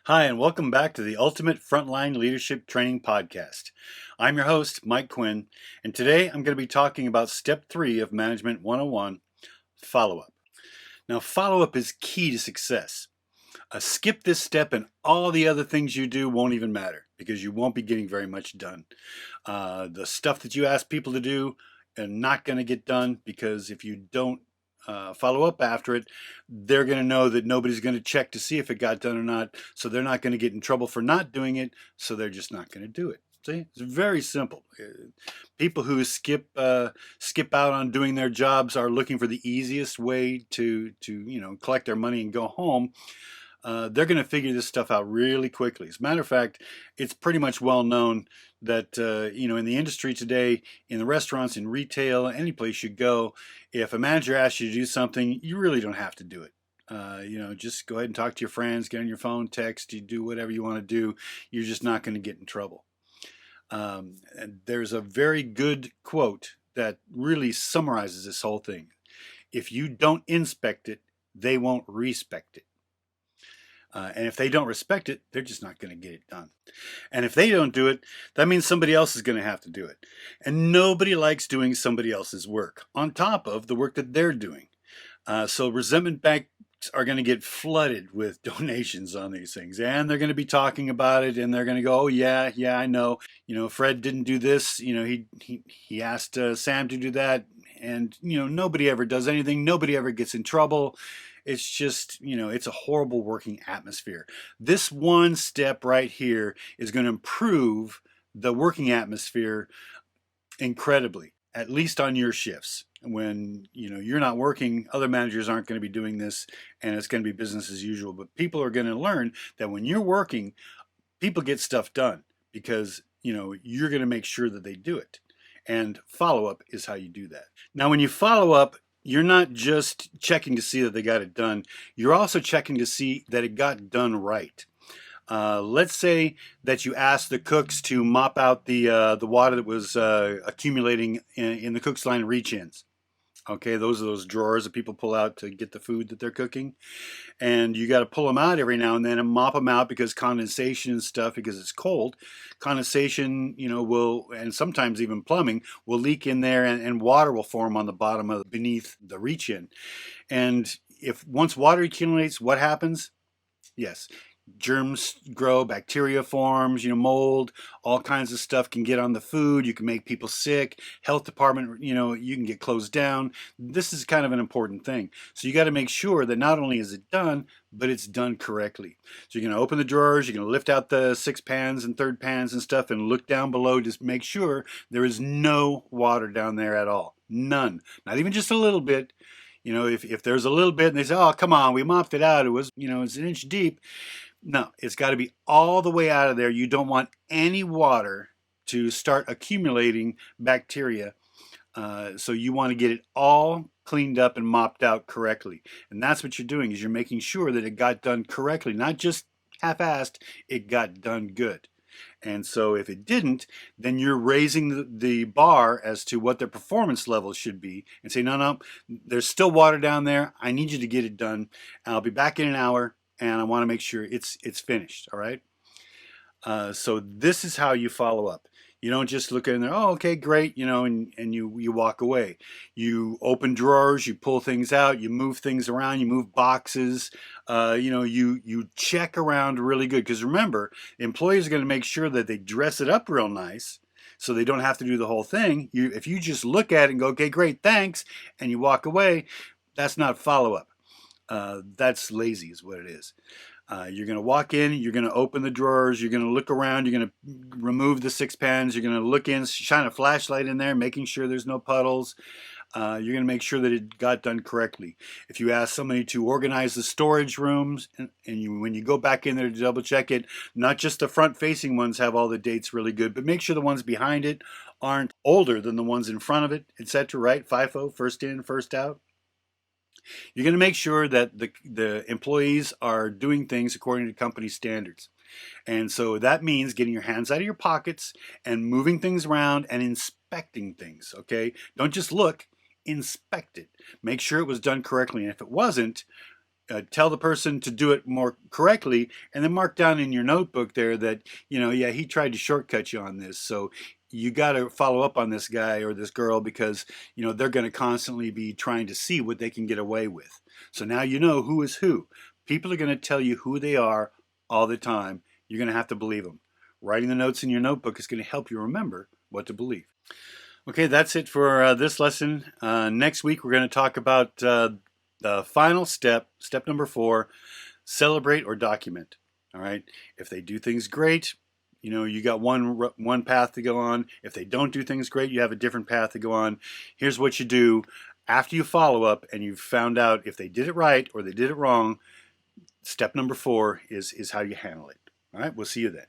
Hi, and welcome back to the Ultimate Frontline Leadership Training Podcast. I'm your host, Mike Quinn, and today I'm going to be talking about Step 3 of Management 101, Follow-Up. Now, follow-up is key to success. Skip this step and all the other things you do won't even matter because you won't be getting very much done. The stuff that you ask people to do are not going to get done because if you don't follow up after it, they're going to know that nobody's going to check to see if it got done or not. So they're not going to get in trouble for not doing it. So they're just not going to do it. See, it's very simple. People who skip out on doing their jobs are looking for the easiest way to collect their money and go home. They're going to figure this stuff out really quickly. As a matter of fact, it's pretty much well known that in the industry today, in the restaurants, in retail, any place you go, if a manager asks you to do something, you really don't have to do it. Just go ahead and talk to your friends, get on your phone, text, you do whatever you want to do. You're just not going to get in trouble. And there's a very good quote that really summarizes this whole thing. If you don't inspect it, they won't respect it. And if they don't respect it, they're just not going to get it done. And if they don't do it, that means somebody else is going to have to do it. And nobody likes doing somebody else's work on top of the work that they're doing. So resentment banks are going to get flooded with donations on these things. And they're going to be talking about it. And they're going to go, oh, yeah, I know. Fred didn't do this. He asked Sam to do that. And, nobody ever does anything. Nobody ever gets in trouble. It's just, it's a horrible working atmosphere. This one step right here is going to improve the working atmosphere incredibly, at least on your shifts. When, you're not working, other managers aren't going to be doing this, and it's going to be business as usual. But people are going to learn that when you're working, people get stuff done because, you're going to make sure that they do it. And follow-up is how you do that. Now, when you follow up, you're not just checking to see that they got it done. You're also checking to see that it got done right. Let's say that you asked the cooks to mop out the water that was accumulating in the cook's line reach-ins. Okay, those are those drawers that people pull out to get the food that they're cooking. And you got to pull them out every now and then and mop them out because condensation and stuff, because it's cold, condensation, will, and sometimes even plumbing, will leak in there and water will form on the bottom of beneath the reach in. And if once water accumulates, what happens? Yes, germs grow, bacteria forms, mold, all kinds of stuff can get on the food. You can make people sick. Health department, you can get closed down. This is kind of an important thing. So you got to make sure that not only is it done, but it's done correctly. So you're going to open the drawers, you're going to lift out the 6 pans and third pans and stuff and look down below to make sure there is no water down there at all. None. Not even just a little bit. If there's a little bit and they say, oh, come on, we mopped it out. It was, it's an inch deep. No, it's got to be all the way out of there. You don't want any water to start accumulating bacteria. So you want to get it all cleaned up and mopped out correctly. And that's what you're doing, is you're making sure that it got done correctly, not just half-assed, it got done good. And so if it didn't, then you're raising the bar as to what their performance levels should be and say, no, there's still water down there. I need you to get it done. I'll be back in an hour. And I want to make sure it's finished, all right? So this is how you follow up. You don't just look in there, oh, okay, great, and you walk away. You open drawers, you pull things out, you move things around, you move boxes, you check around really good. Because remember, employees are going to make sure that they dress it up real nice so they don't have to do the whole thing. If you just look at it and go, okay, great, thanks, and you walk away, that's not follow-up. That's lazy is what it is. You're going to walk in, you're going to open the drawers, you're going to look around, you're going to remove the 6 pans, you're going to look in, shine a flashlight in there, making sure there's no puddles. You're going to make sure that it got done correctly. If you ask somebody to organize the storage rooms, when you go back in there to double check it, not just the front facing ones have all the dates really good, but make sure the ones behind it aren't older than the ones in front of it, etc., right? FIFO, first in, first out. You're going to make sure that the employees are doing things according to company standards. And so that means getting your hands out of your pockets and moving things around and inspecting things, okay? Don't just look, inspect it. Make sure it was done correctly. And if it wasn't, tell the person to do it more correctly, and then mark down in your notebook there that, yeah, he tried to shortcut you on this. So you got to follow up on this guy or this girl because, they're going to constantly be trying to see what they can get away with. So now you know who is who. People are going to tell you who they are all the time. You're going to have to believe them. Writing the notes in your notebook is going to help you remember what to believe. Okay, that's it for this lesson. Next week, we're going to talk about the final step, step number 4, celebrate or document. All right. If they do things great, you got one path to go on. If they don't do things great, you have a different path to go on. Here's what you do after you follow up and you've found out if they did it right or they did it wrong. Step number 4 is how you handle it. All right. We'll see you then.